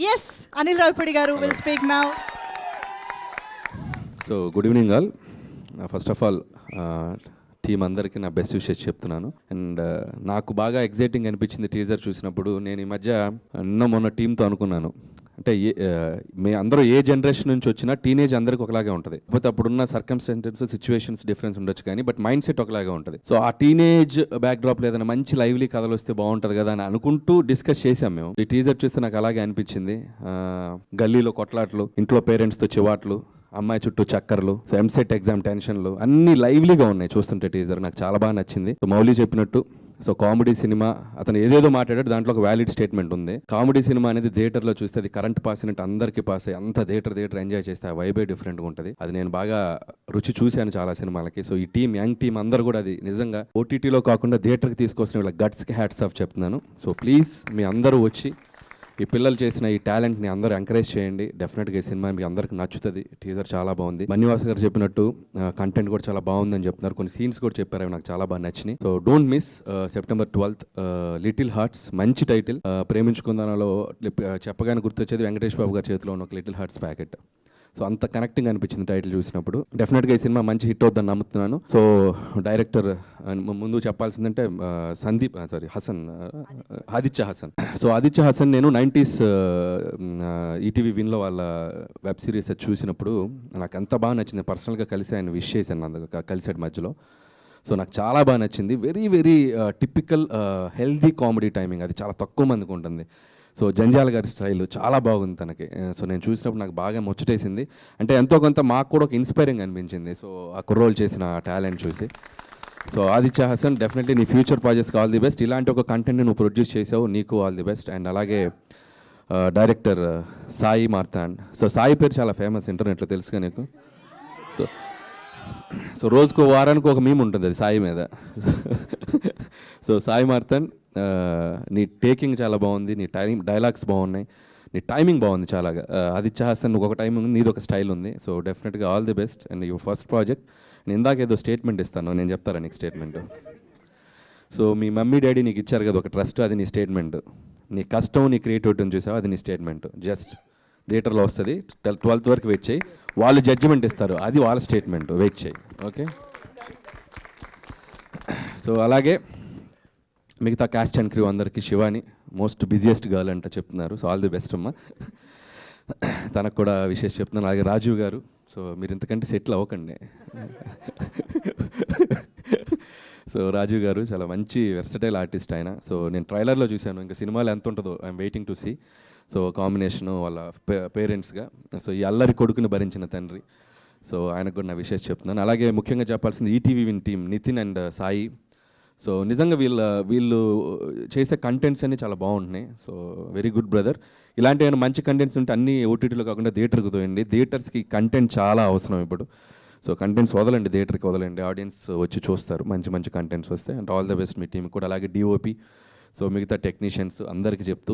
Yes, Anil Ravipudi garu will speak now. So good evening all. First of all team అందరికీ నా best wishes చెప్తున్నాను. And నాకు బాగా exciting అనిపించింది teaser చూసినప్పుడు. నేను ఈ మధ్య మొన్న టీంతో అనుకున్నాను, అంటే మీ అందరూ ఏ జనరేషన్ నుంచి వచ్చినా టీనేజ్ అందరికి ఒకలాగే ఉంటుంది. కాకపోతే అప్పుడున్న సర్కమ్స్టాన్సెస్, సిచ్యువేషన్స్ డిఫరెన్స్ ఉండొచ్చు, కానీ బట్ మైండ్ సెట్ ఒకలాగే ఉంటుంది. సో ఆ టీనేజ్ బ్యాక్ డ్రాప్ ఏదైనా మంచి లైవ్లీ కథలు వస్తే బాగుంటుంది కదా అని అనుకుంటూ డిస్కస్ చేసాం మేము. ఈ టీజర్ చూస్తే నాకు అలాగే అనిపించింది. గల్లీలో కొట్లాట్లు, ఇంట్లో పేరెంట్స్తో చివాట్లు, అమ్మాయి చుట్టూ చక్కర్లు, ఎంసెట్ ఎగ్జామ్ టెన్షన్లు అన్నీ లైవ్లీగా ఉన్నాయి చూస్తుంటే. టీజర్ నాకు చాలా బాగా నచ్చింది. సో మౌలి చెప్పినట్టు, సో కామెడీ సినిమా, అతను ఏదేదో మాట్లాడాడు, దాంట్లో ఒక వ్యాలిడ్ స్టేట్మెంట్ ఉంది. కామెడీ సినిమా అనేది థియేటర్లో చూస్తే అది కరెంట్ పాస్ అయినట్టు అందరికీ పాస్ అయ్యి అంత థియేటర్ ఎంజాయ్ చేస్తే ఆ వైబే డిఫరెంట్గా ఉంటుంది. అది నేను బాగా రుచి చూశాను చాలా సినిమాలకి. సో ఈ టీం, యంగ్ టీం అందరూ కూడా అది నిజంగా ఓటీటీలో కాకుండా థియేటర్కి తీసుకొచ్చిన వీళ్ళ గట్స్కి హ్యాట్స్ ఆఫ్ చెప్తున్నాను. సో ప్లీజ్ మీ అందరూ వచ్చి ఈ పిల్లలు చేసిన ఈ టాలెంట్ని అందరూ ఎంకరేజ్ చేయండి. డెఫినెట్గా ఈ సినిమా మీకు అందరికి నచ్చుతుంది. టీజర్ చాలా బాగుంది. బన్నివాస్ గారు చెప్పినట్టు కంటెంట్ కూడా చాలా బాగుందని చెప్తున్నారు. కొన్ని సీన్స్ కూడా చెప్పారు, అవి నాకు చాలా బాగా నచ్చినాయి. So don't miss September 12th little hearts. మంచి టైటిల్. ప్రేమించుకుందానలో చెప్పగానే గుర్తొచ్చేది వెంకటేష్ బాబు గారి చేతిలో ఉన్న ఒక లిటిల్ హార్ట్స్ ప్యాకెట్. సో అంత కనెక్టింగ్ అనిపించింది టైటిల్ చూసినప్పుడు. డెఫినెట్గా ఈ సినిమా మంచి హిట్ అవుతుందని నమ్ముతున్నాను. సో డైరెక్టర్ ముందు చెప్పాల్సిందంటే ఆదిత్య హసన్. సో ఆదిత్య హసన్ నేను 90s ఈటీవీ విన్లో వాళ్ళ వెబ్ సిరీస్ చూసినప్పుడు నాకు ఎంత బాగా నచ్చింది. పర్సనల్గా కలిసి ఆయన విష్ చేశాను, అందుకు కలిసాడు మధ్యలో. సో నాకు చాలా బాగా నచ్చింది. Very very typical healthy comedy timing, అది చాలా తక్కువ మందికి ఉంటుంది. సో జంజాల గారి స్టైల్ చాలా బాగుంది తనకి. సో నేను చూసినప్పుడు నాకు బాగా ముచ్చటేసింది. అంటే ఎంతో కొంత మాకు కూడా ఒక ఇన్స్పైరింగ్ అనిపించింది. సో ఆ కుర్రోలు చేసిన టాలెంట్ చూసి. సో ఆదిత్య హసన్, డెఫినెట్లీ నీ ఫ్యూచర్ ప్రాజెక్ట్స్కి ఆల్ ది బెస్ట్. ఇలాంటి ఒక కంటెంట్ని నువ్వు ప్రొడ్యూస్ చేసావు, నీకు ఆల్ ది బెస్ట్. అండ్ అలాగే డైరెక్టర్ సాయి మార్తాండ్. సో సాయి పేరు చాలా ఫేమస్ ఇంటర్నెట్లో, తెలుసుగా నీకు. సో రోజుకో వారానికి ఒక మీమ్ ఉంటుంది అది సాయి మీద. సో సాయి మార్తాండ్, నీ టేకింగ్ చాలా బాగుంది, నీ డైలాగ్స్ బాగున్నాయి, నీ టైమింగ్ బాగుంది చాలా. ఆదిత్య హసన్ ఒక టైమింగ్ ఉంది, నీది ఒక స్టైల్ ఉంది. సో డెఫినెట్గా all the best. And your first project. నేను ఇందాక ఏదో స్టేట్మెంట్ ఇస్తాను, నేను చెప్తారా నీకు స్టేట్మెంట్. సో మీ మమ్మీ డాడీ నీకు ఇచ్చారు కదా ఒక ట్రస్ట్, అది నీ స్టేట్మెంట్. నీ కష్టం, నీ క్రియేటివిటీని చూసావు, అది నీ స్టేట్మెంట్. జస్ట్ థియేటర్లో వస్తుంది, 12th వరకు వెయిట్ చేయి, వాళ్ళు జడ్జిమెంట్ ఇస్తారు, అది వాళ్ళ స్టేట్మెంట్, వెయిట్ చేయి. ఓకే. సో అలాగే మిగతా క్యాస్ట్ అండ్ క్రూ అందరికీ శివాని మోస్ట్ బిజియెస్ట్ గర్ల్ అంట చెప్తున్నారు. సో ఆల్ ది బెస్ట్ అమ్మా, తనకు కూడా విషెస్ చెప్తున్నాను. అలాగే రాజీవ్ గారు, సో మీరు ఇంతకంటే సెటిల్ అవ్వకండి. సో రాజీవ్ గారు చాలా మంచి వెర్సటైల్ ఆర్టిస్ట్ ఆయన. సో నేను ట్రైలర్లో చూశాను, ఇంకా సినిమాలో ఎంత ఉంటుందో I'm waiting to see. So combination వాళ్ళ పేరెంట్స్గా, సో ఈ అల్లరి కొడుకుని భరించిన తండ్రి. సో ఆయనకు కూడా నా విషెస్ చెప్తున్నాను. అలాగే ముఖ్యంగా చెప్పాల్సింది ETV win team Nitin and Sai. So నిజంగా వీళ్ళు చేసే కంటెంట్స్ అన్నీ చాలా బాగుంటున్నాయి. So very good brother. ఇలాంటి ఏమైనా మంచి కంటెంట్స్ ఉంటే అన్నీ ఓటీటీలో కాకుండా థియేటర్కి తోయండి. థియేటర్స్కి కంటెంట్ చాలా అవసరం ఇప్పుడు. సో కంటెంట్స్ వదలండి, థియేటర్కి వదలండి, ఆడియన్స్ వచ్చి చూస్తారు మంచి మంచి కంటెంట్స్ వస్తే. And all the best me team కూడా. అలాగే డిఓపి, సో మిగతా టెక్నీషియన్స్ అందరికీ చెప్తూ,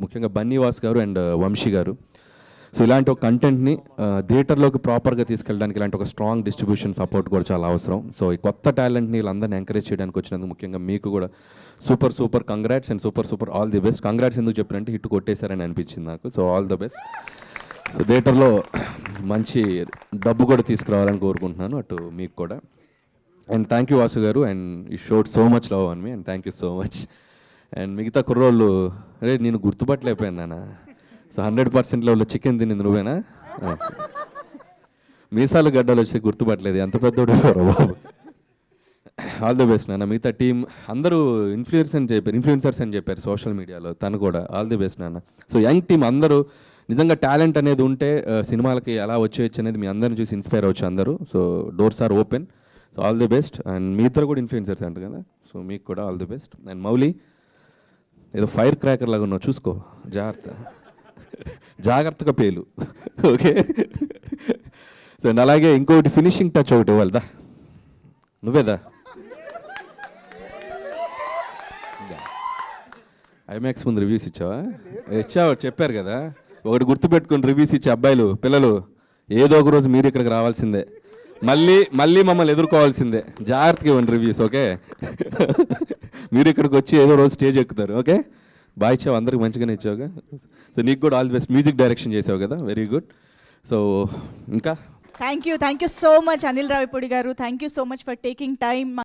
ముఖ్యంగా బన్నీవాస్ గారు అండ్ వంశీ గారు. సో ఇలాంటి ఒక కంటెంట్ని థియేటర్లోకి ప్రాపర్గా తీసుకెళ్ళడానికి ఇలాంటి ఒక స్ట్రాంగ్ డిస్ట్రిబ్యూషన్ సపోర్ట్ కూడా చాలా అవసరం. సో ఈ కొత్త టాలెంట్ని వీళ్ళందరినీ ఎంకరేజ్ చేయడానికి వచ్చినందుకు ముఖ్యంగా మీకు కూడా super congrats and super all the best. Congrats ఎందుకు చెప్పినంటే హిట్ కొట్టేశారని అనిపించింది నాకు. So all the best. So థియేటర్లో మంచి డబ్బు కూడా తీసుకురావాలని కోరుకుంటున్నాను, అటు మీకు కూడా. అండ్ థ్యాంక్ యూ వాసు గారు, and you showed so much love on me, and thank you so much. And మిగతా కుర్రోళ్ళు, అరే నేను గుర్తుపట్టలేకపోయాను నాన్న. సో 100% లెవెల్లో చికెన్ తినింది నువ్వేనా? మీసాలు గడ్డలు వచ్చి గుర్తుపట్టలేదు, ఎంత పెద్దోడు బాబు. ఆల్ ది బెస్ట్ నాన్న. మిగతా టీం అందరూ ఇన్ఫ్లుయెన్సర్స్ అని చెప్పారు సోషల్ మీడియాలో, తను కూడా ఆల్ ది బెస్ట్ నాన్న. సో యంగ్ టీం అందరూ నిజంగా టాలెంట్ అనేది ఉంటే సినిమాలకి ఎలా వచ్చేయచ్చు అనేది మీ అందరిని చూసి ఇన్స్పైర్ అవ్వచ్చు అందరూ. So doors are open. So all the best. And మీ ఇద్దరు కూడా ఇన్ఫ్లుయెన్సర్స్ అంటారు కదా, సో మీకు కూడా all the best. And Mouli, ఏదో ఫైర్ క్రాకర్ లాగా ఉన్నావు, చూసుకో, జాగ్రత్తగా పేలు. ఓకే. సో అలాగే ఇంకొకటి ఫినిషింగ్ టచ్ ఒకటి ఇవ్వాలిదా, నువ్వేదా? ఐమాక్స్ ముందు రివ్యూస్ ఇచ్చావా? చెప్పారు కదా, ఒకటి గుర్తుపెట్టుకుని రివ్యూస్ ఇచ్చే అబ్బాయిలు, పిల్లలు, ఏదో ఒక రోజు మీరు ఇక్కడికి రావాల్సిందే, మళ్ళీ మమ్మల్ని ఎదుర్కోవాల్సిందే. జాగ్రత్తగా ఇవ్వండి రివ్యూస్. ఓకే. మీరు ఇక్కడికి వచ్చి ఏదో రోజు స్టేజ్ ఎక్కుతారు. ఓకే. బాగా ఇచ్చావు, అందరికి మంచిగానే ఇచ్చావుగా. సో నీకు కూడా all the best. Music direction చేసావు కదా, వెరీ గుడ్. సో ఇంకా thank you so much Anil Ravipudi garu. Thank you so much for taking time